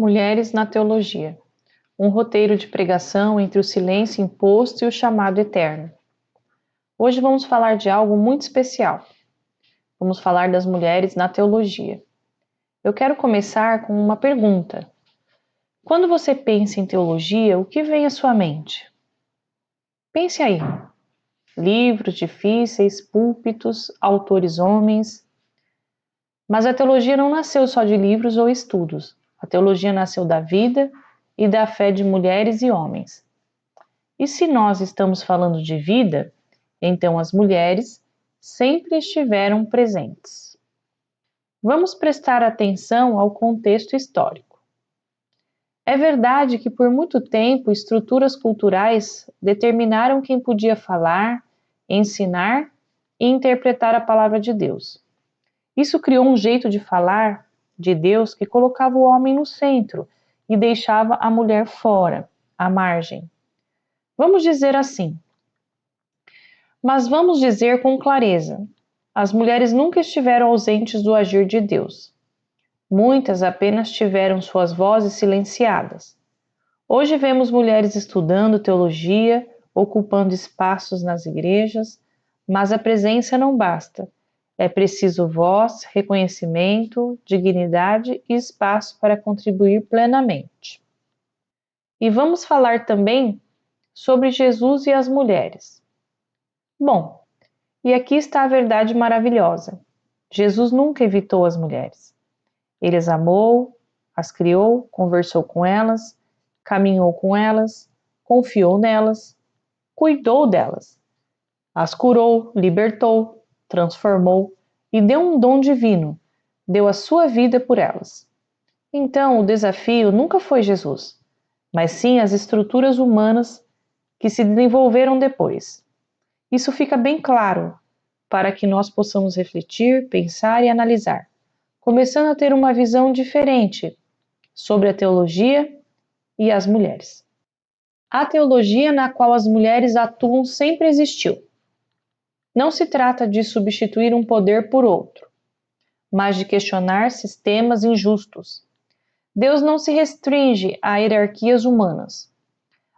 Mulheres na Teologia. Um roteiro de pregação entre o silêncio imposto e o chamado eterno. Hoje vamos falar de algo muito especial. Vamos falar das mulheres na teologia. Eu quero começar com uma pergunta. Quando você pensa em teologia, o que vem à sua mente? Pense aí. Livros difíceis, púlpitos, autores homens. Mas a teologia não nasceu só de livros ou estudos. A teologia nasceu da vida e da fé de mulheres e homens. E se nós estamos falando de vida, então as mulheres sempre estiveram presentes. Vamos prestar atenção ao contexto histórico. É verdade que por muito tempo estruturas culturais determinaram quem podia falar, ensinar e interpretar a palavra de Deus. Isso criou um jeito de falar de Deus que colocava o homem no centro e deixava a mulher fora, à margem. Vamos dizer assim. Mas vamos dizer com clareza: as mulheres nunca estiveram ausentes do agir de Deus. Muitas apenas tiveram suas vozes silenciadas. Hoje vemos mulheres estudando teologia, ocupando espaços nas igrejas, mas a presença não basta. É preciso voz, reconhecimento, dignidade e espaço para contribuir plenamente. E vamos falar também sobre Jesus e as mulheres. Bom, e aqui está a verdade maravilhosa. Jesus nunca evitou as mulheres. Ele as amou, as criou, conversou com elas, caminhou com elas, confiou nelas, cuidou delas, as curou, libertou, transformou e deu um dom divino, deu a sua vida por elas. Então, o desafio nunca foi Jesus, mas sim as estruturas humanas que se desenvolveram depois. Isso fica bem claro para que nós possamos refletir, pensar e analisar, começando a ter uma visão diferente sobre a teologia e as mulheres. A teologia na qual as mulheres atuam sempre existiu. Não se trata de substituir um poder por outro, mas de questionar sistemas injustos. Deus não se restringe a hierarquias humanas.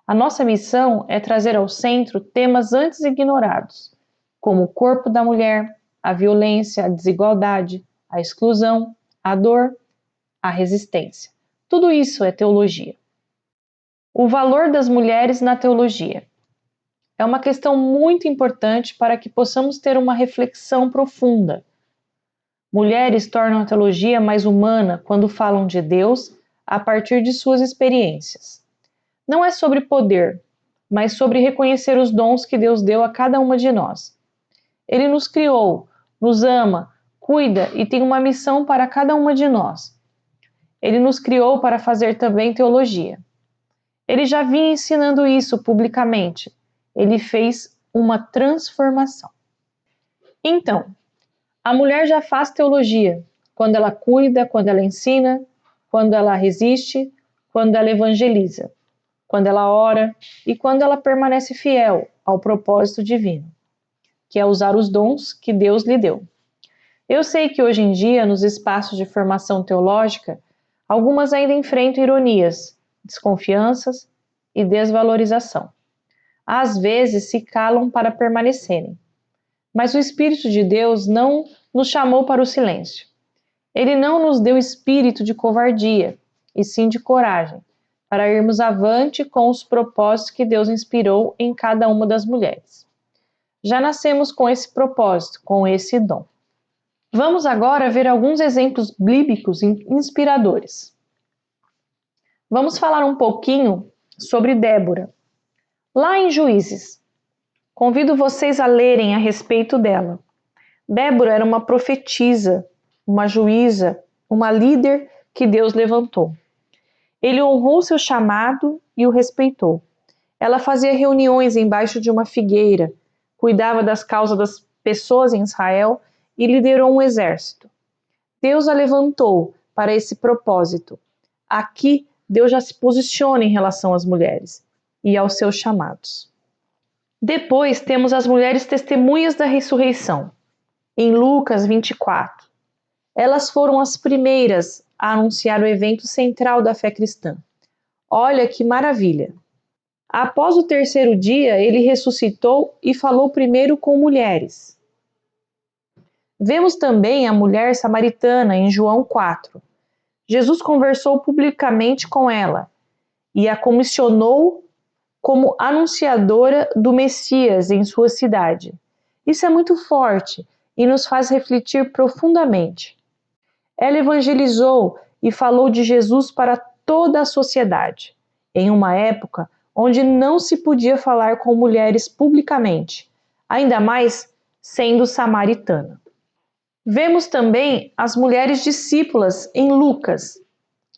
A nossa missão é trazer ao centro temas antes ignorados, como o corpo da mulher, a violência, a desigualdade, a exclusão, a dor, a resistência. Tudo isso é teologia. O valor das mulheres na teologia é uma questão muito importante para que possamos ter uma reflexão profunda. Mulheres tornam a teologia mais humana quando falam de Deus a partir de suas experiências. Não é sobre poder, mas sobre reconhecer os dons que Deus deu a cada uma de nós. Ele nos criou, nos ama, cuida e tem uma missão para cada uma de nós. Ele nos criou para fazer também teologia. Ele já vinha ensinando isso publicamente. Ele fez uma transformação. Então, a mulher já faz teologia quando ela cuida, quando ela ensina, quando ela resiste, quando ela evangeliza, quando ela ora e quando ela permanece fiel ao propósito divino, que é usar os dons que Deus lhe deu. Eu sei que hoje em dia, nos espaços de formação teológica, algumas ainda enfrentam ironias, desconfianças e desvalorização. Às vezes se calam para permanecerem. Mas o Espírito de Deus não nos chamou para o silêncio. Ele não nos deu espírito de covardia, e sim de coragem, para irmos avante com os propósitos que Deus inspirou em cada uma das mulheres. Já nascemos com esse propósito, com esse dom. Vamos agora ver alguns exemplos bíblicos inspiradores. Vamos falar um pouquinho sobre Débora. Lá em Juízes, convido vocês a lerem a respeito dela. Débora era uma profetisa, uma juíza, uma líder que Deus levantou. Ele honrou seu chamado e o respeitou. Ela fazia reuniões embaixo de uma figueira, cuidava das causas das pessoas em Israel e liderou um exército. Deus a levantou para esse propósito. Aqui, Deus já se posiciona em relação às mulheres e aos seus chamados. Depois temos as mulheres testemunhas da ressurreição. Em Lucas 24, elas foram as primeiras a anunciar o evento central da fé cristã. Olha que maravilha! Após o terceiro dia, ele ressuscitou e falou primeiro com mulheres. Vemos também a mulher samaritana em João 4. Jesus conversou publicamente com ela e a comissionou como anunciadora do Messias em sua cidade. Isso é muito forte e nos faz refletir profundamente. Ela evangelizou e falou de Jesus para toda a sociedade, em uma época onde não se podia falar com mulheres publicamente, ainda mais sendo samaritana. Vemos também as mulheres discípulas em Lucas,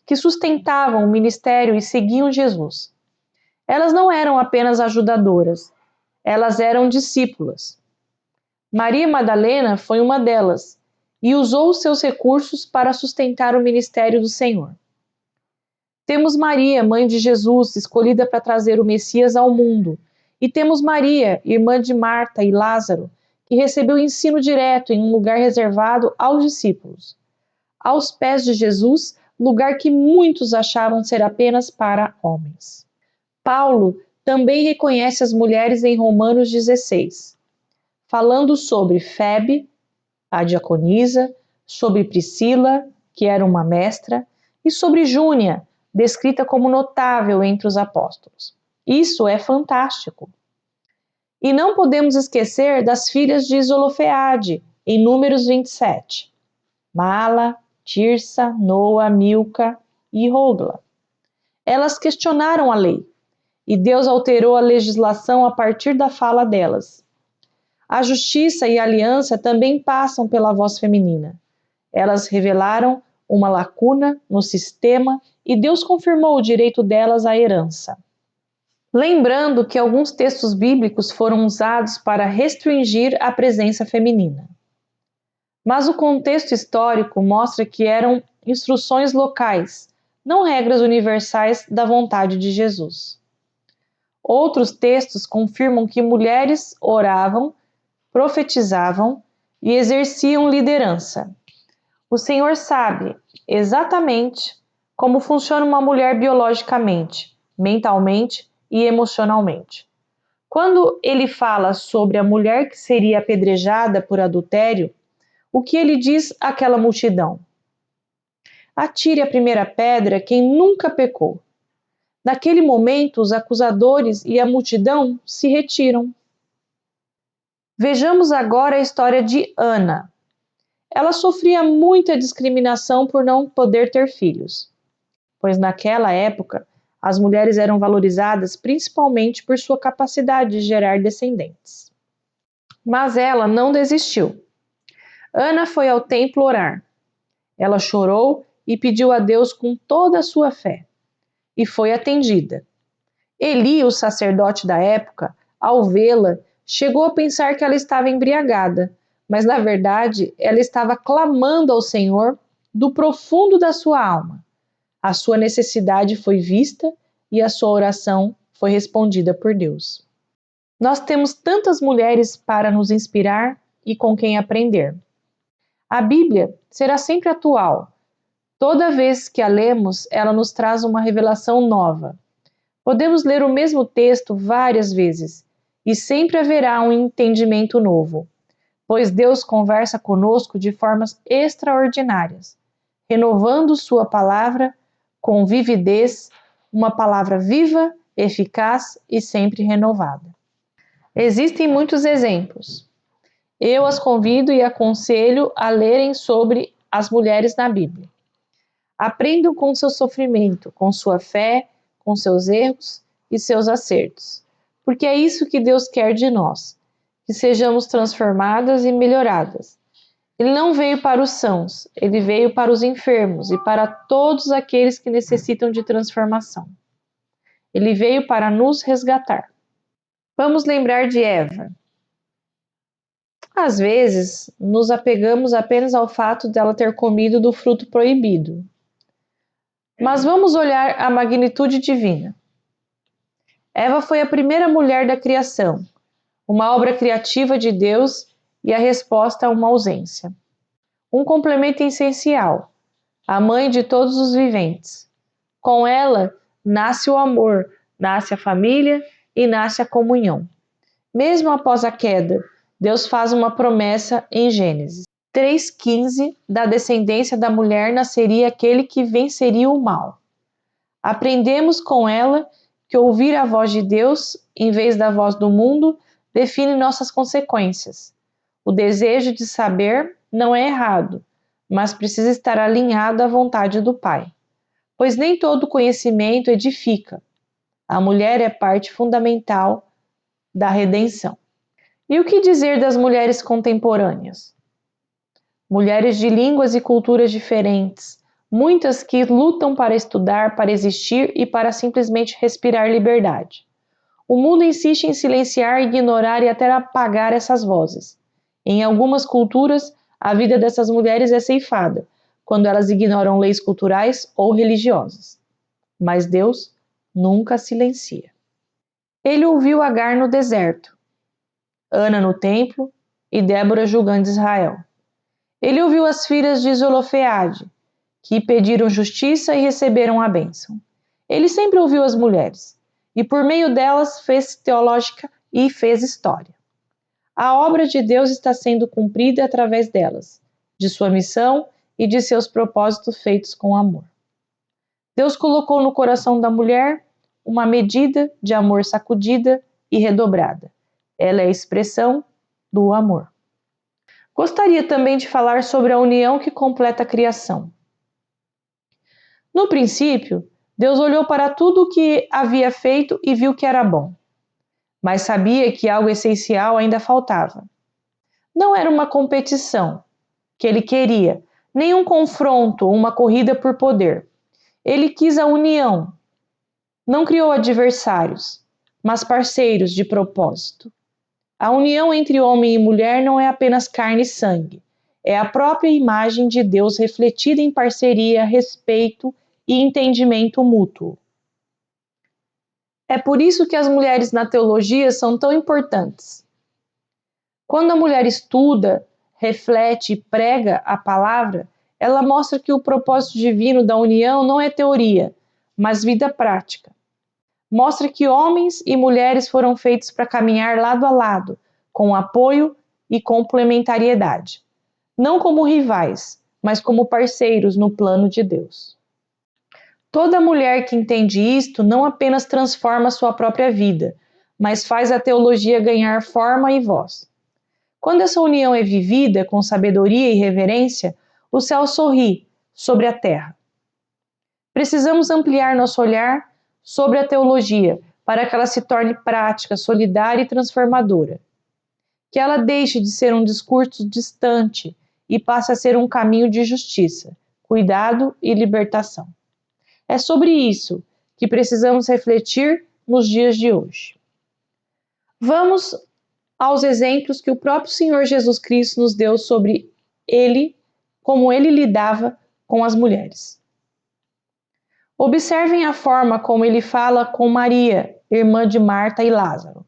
que sustentavam o ministério e seguiam Jesus. Elas não eram apenas ajudadoras, elas eram discípulas. Maria Madalena foi uma delas e usou os seus recursos para sustentar o ministério do Senhor. Temos Maria, mãe de Jesus, escolhida para trazer o Messias ao mundo. E temos Maria, irmã de Marta e Lázaro, que recebeu ensino direto em um lugar reservado aos discípulos. Aos pés de Jesus, lugar que muitos achavam ser apenas para homens. Paulo também reconhece as mulheres em Romanos 16, falando sobre Febe, a diaconisa, sobre Priscila, que era uma mestra, e sobre Júnia, descrita como notável entre os apóstolos. Isso é fantástico. E não podemos esquecer das filhas de Zolofeade, em Números 27. Mala, Tirsa, Noa, Milca e Hogla. Elas questionaram a lei, e Deus alterou a legislação a partir da fala delas. A justiça e a aliança também passam pela voz feminina. Elas revelaram uma lacuna no sistema e Deus confirmou o direito delas à herança. Lembrando que alguns textos bíblicos foram usados para restringir a presença feminina. Mas o contexto histórico mostra que eram instruções locais, não regras universais da vontade de Jesus. Outros textos confirmam que mulheres oravam, profetizavam e exerciam liderança. O Senhor sabe exatamente como funciona uma mulher biologicamente, mentalmente e emocionalmente. Quando ele fala sobre a mulher que seria apedrejada por adultério, o que ele diz àquela multidão? Atire a primeira pedra quem nunca pecou. Naquele momento, os acusadores e a multidão se retiram. Vejamos agora a história de Ana. Ela sofria muita discriminação por não poder ter filhos, pois naquela época as mulheres eram valorizadas principalmente por sua capacidade de gerar descendentes. Mas ela não desistiu. Ana foi ao templo orar. Ela chorou e pediu a Deus com toda a sua fé, e foi atendida. Eli, o sacerdote da época, ao vê-la, chegou a pensar que ela estava embriagada, mas na verdade ela estava clamando ao Senhor do profundo da sua alma. A sua necessidade foi vista e a sua oração foi respondida por Deus. Nós temos tantas mulheres para nos inspirar e com quem aprender. A Bíblia será sempre atual. Toda vez que a lemos, ela nos traz uma revelação nova. Podemos ler o mesmo texto várias vezes e sempre haverá um entendimento novo, pois Deus conversa conosco de formas extraordinárias, renovando sua palavra com vividez, uma palavra viva, eficaz e sempre renovada. Existem muitos exemplos. Eu as convido e aconselho a lerem sobre as mulheres na Bíblia. Aprendam com seu sofrimento, com sua fé, com seus erros e seus acertos, porque é isso que Deus quer de nós, que sejamos transformadas e melhoradas. Ele não veio para os sãos, ele veio para os enfermos e para todos aqueles que necessitam de transformação. Ele veio para nos resgatar. Vamos lembrar de Eva. Às vezes, nos apegamos apenas ao fato dela ter comido do fruto proibido. Mas vamos olhar a magnitude divina. Eva foi a primeira mulher da criação, uma obra criativa de Deus e a resposta a uma ausência. Um complemento essencial. a mãe de todos os viventes. Com ela nasce o amor, nasce a família e nasce a comunhão. Mesmo após a queda, Deus faz uma promessa em Gênesis 3,15: da descendência da mulher nasceria aquele que venceria o mal. Aprendemos com ela que ouvir a voz de Deus, em vez da voz do mundo, define nossas consequências. O desejo de saber não é errado, mas precisa estar alinhado à vontade do Pai, pois nem todo conhecimento edifica. A mulher é parte fundamental da redenção. E o que dizer das mulheres contemporâneas? Mulheres de línguas e culturas diferentes, muitas que lutam para estudar, para existir e para simplesmente respirar liberdade. O mundo insiste em silenciar, ignorar e até apagar essas vozes. Em algumas culturas, a vida dessas mulheres é ceifada, quando elas ignoram leis culturais ou religiosas. Mas Deus nunca silencia. Ele ouviu Agar no deserto, Ana no templo e Débora julgando Israel. Ele ouviu as filhas de Zelofeade, que pediram justiça e receberam a bênção. Ele sempre ouviu as mulheres, e por meio delas fez teológica e fez história. A obra de Deus está sendo cumprida através delas, de sua missão e de seus propósitos feitos com amor. Deus colocou no coração da mulher uma medida de amor sacudida e redobrada. Ela é a expressão do amor. Gostaria também de falar sobre a união que completa a criação. No princípio, Deus olhou para tudo o que havia feito e viu que era bom, mas sabia que algo essencial ainda faltava. Não era uma competição que ele queria, nem um confronto ou uma corrida por poder. Ele quis a união. Não criou adversários, mas parceiros de propósito. A união entre homem e mulher não é apenas carne e sangue, é a própria imagem de Deus refletida em parceria, respeito e entendimento mútuo. É por isso que as mulheres na teologia são tão importantes. Quando a mulher estuda, reflete e prega a palavra, ela mostra que o propósito divino da união não é teoria, mas vida prática. Mostra que homens e mulheres foram feitos para caminhar lado a lado, com apoio e complementariedade. Não como rivais, mas como parceiros no plano de Deus. Toda mulher que entende isto não apenas transforma sua própria vida, mas faz a teologia ganhar forma e voz. Quando essa união é vivida com sabedoria e reverência, o céu sorri sobre a terra. Precisamos ampliar nosso olhar sobre a teologia para que ela se torne prática, solidária e transformadora. Que ela deixe de ser um discurso distante e passe a ser um caminho de justiça, cuidado e libertação. É sobre isso que precisamos refletir nos dias de hoje. Vamos aos exemplos que o próprio Senhor Jesus Cristo nos deu sobre ele, como ele lidava com as mulheres. Observem a forma como ele fala com Maria, irmã de Marta e Lázaro.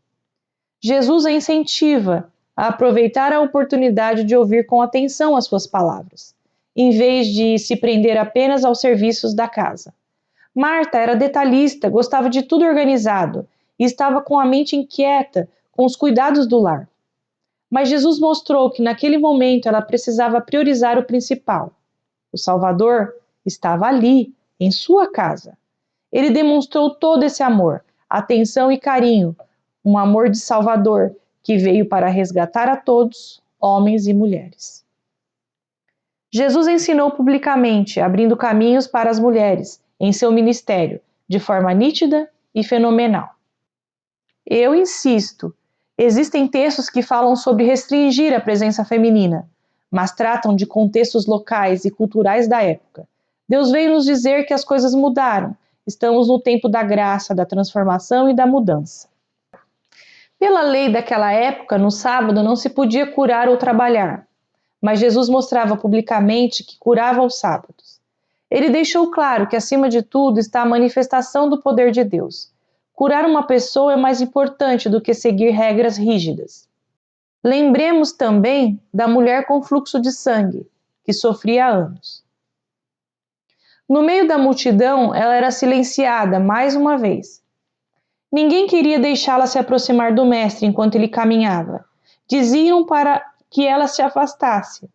Jesus a incentiva a aproveitar a oportunidade de ouvir com atenção as suas palavras, em vez de se prender apenas aos serviços da casa. Marta era detalhista, gostava de tudo organizado e estava com a mente inquieta com os cuidados do lar. Mas Jesus mostrou que naquele momento ela precisava priorizar o principal. O Salvador estava ali, em sua casa. Ele demonstrou todo esse amor, atenção e carinho, um amor de Salvador que veio para resgatar a todos, homens e mulheres. Jesus ensinou publicamente, abrindo caminhos para as mulheres em seu ministério, de forma nítida e fenomenal. Eu insisto, existem textos que falam sobre restringir a presença feminina, mas tratam de contextos locais e culturais da época. Deus veio nos dizer que as coisas mudaram. Estamos no tempo da graça, da transformação e da mudança. Pela lei daquela época, no sábado não se podia curar ou trabalhar, mas Jesus mostrava publicamente que curava aos sábados. Ele deixou claro que, acima de tudo, está a manifestação do poder de Deus. Curar uma pessoa é mais importante do que seguir regras rígidas. Lembremos também da mulher com fluxo de sangue, que sofria há anos. No meio da multidão, ela era silenciada mais uma vez. Ninguém queria deixá-la se aproximar do mestre enquanto ele caminhava. Diziam para que ela se afastasse.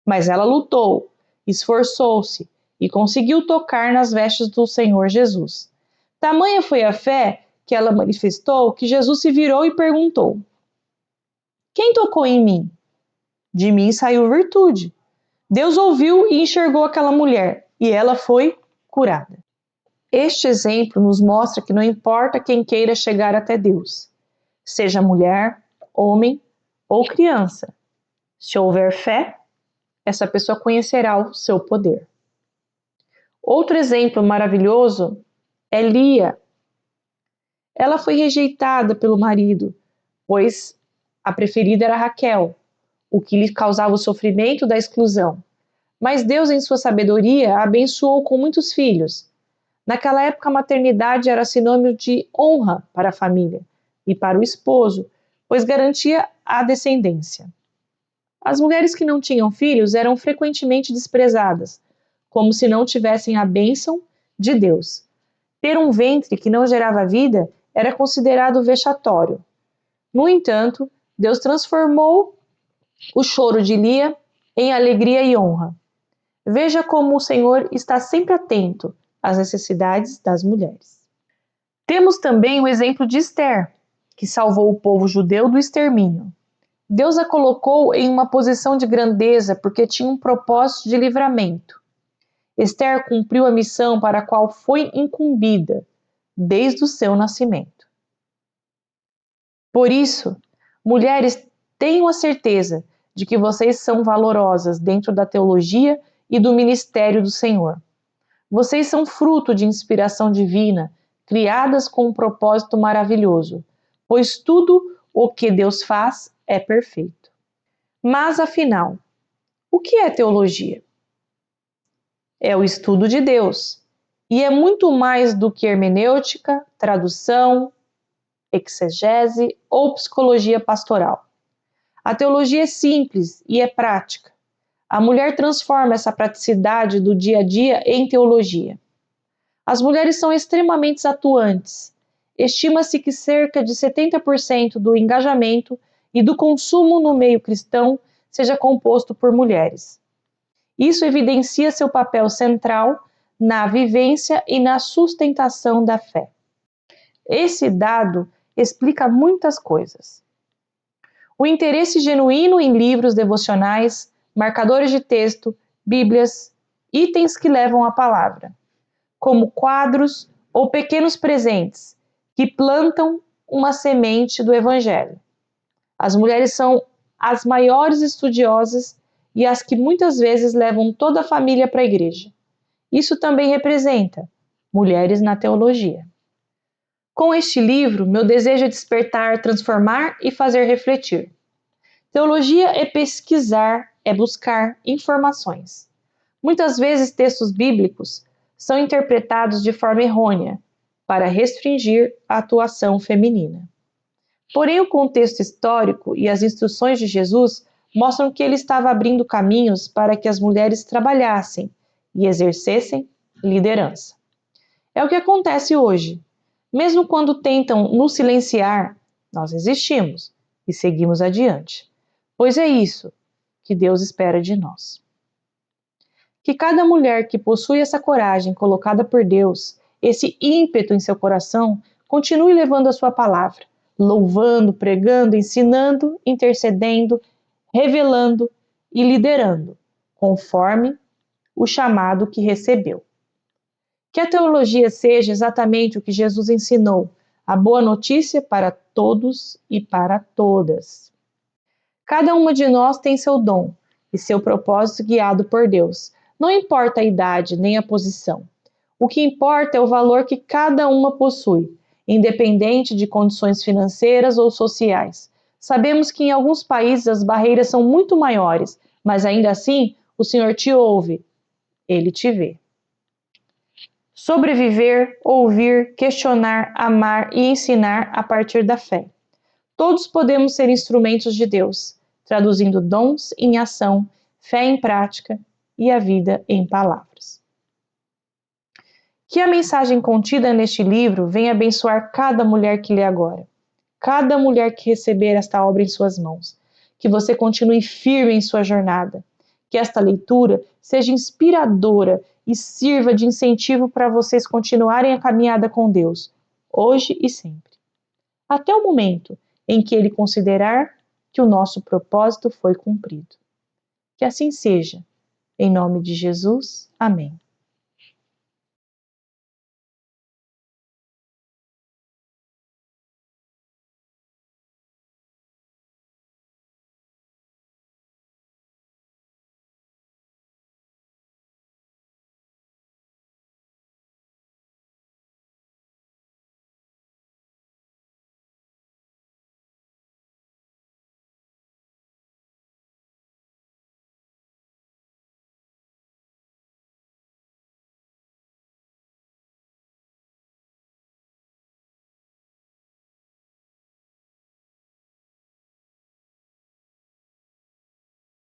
Mas ela lutou, esforçou-se e conseguiu tocar nas vestes do Senhor Jesus. Tamanha foi a fé que ela manifestou que Jesus se virou e perguntou: Quem tocou em mim? De mim saiu virtude. Deus ouviu e enxergou aquela mulher, e ela foi curada. Este exemplo nos mostra que não importa quem queira chegar até Deus, seja mulher, homem ou criança, se houver fé, essa pessoa conhecerá o seu poder. Outro exemplo maravilhoso é Lia. Ela foi rejeitada pelo marido, pois a preferida era Raquel, o que lhe causava o sofrimento da exclusão. Mas Deus, em sua sabedoria, a abençoou com muitos filhos. Naquela época, a maternidade era sinônimo de honra para a família e para o esposo, pois garantia a descendência. As mulheres que não tinham filhos eram frequentemente desprezadas, como se não tivessem a bênção de Deus. Ter um ventre que não gerava vida era considerado vexatório. No entanto, Deus transformou o choro de Lia em alegria e honra. Veja como o Senhor está sempre atento às necessidades das mulheres. Temos também o exemplo de Esther, que salvou o povo judeu do extermínio. Deus a colocou em uma posição de grandeza porque tinha um propósito de livramento. Esther cumpriu a missão para a qual foi incumbida desde o seu nascimento. Por isso, mulheres, tenham a certeza de que vocês são valorosas dentro da teologia e do ministério do Senhor. Vocês são fruto de inspiração divina, criadas com um propósito maravilhoso, pois tudo o que Deus faz é perfeito. Mas, afinal, o que é teologia? É o estudo de Deus, e é muito mais do que hermenêutica, tradução, exegese ou psicologia pastoral. A teologia é simples e é prática. A mulher transforma essa praticidade do dia a dia em teologia. As mulheres são extremamente atuantes. Estima-se que cerca de 70% do engajamento e do consumo no meio cristão seja composto por mulheres. Isso evidencia seu papel central na vivência e na sustentação da fé. Esse dado explica muitas coisas. O interesse genuíno em livros devocionais, marcadores de texto, bíblias, itens que levam a palavra, como quadros ou pequenos presentes que plantam uma semente do Evangelho. As mulheres são as maiores estudiosas e as que muitas vezes levam toda a família para a igreja. Isso também representa mulheres na teologia. Com este livro, meu desejo é despertar, transformar e fazer refletir. Teologia é pesquisar, é buscar informações. Muitas vezes textos bíblicos são interpretados de forma errônea para restringir a atuação feminina. Porém, o contexto histórico e as instruções de Jesus mostram que ele estava abrindo caminhos para que as mulheres trabalhassem e exercessem liderança. É o que acontece hoje. Mesmo quando tentam nos silenciar, nós existimos e seguimos adiante, pois é isso que Deus espera de nós. Que cada mulher que possui essa coragem colocada por Deus, esse ímpeto em seu coração, continue levando a sua palavra, louvando, pregando, ensinando, intercedendo, revelando e liderando, conforme o chamado que recebeu. Que a teologia seja exatamente o que Jesus ensinou, a boa notícia para todos e para todas. Cada uma de nós tem seu dom e seu propósito guiado por Deus. Não importa a idade nem a posição. O que importa é o valor que cada uma possui, independente de condições financeiras ou sociais. Sabemos que em alguns países as barreiras são muito maiores, mas ainda assim o Senhor te ouve, Ele te vê. Sobreviver, ouvir, questionar, amar e ensinar a partir da fé. Todos podemos ser instrumentos de Deus, traduzindo dons em ação, fé em prática e a vida em palavras. Que a mensagem contida neste livro venha abençoar cada mulher que lê agora, cada mulher que receber esta obra em suas mãos. Que você continue firme em sua jornada. Que esta leitura seja inspiradora e sirva de incentivo para vocês continuarem a caminhada com Deus, hoje e sempre. Até o momento em que Ele considerar que o nosso propósito foi cumprido. Que assim seja. Em nome de Jesus, amém.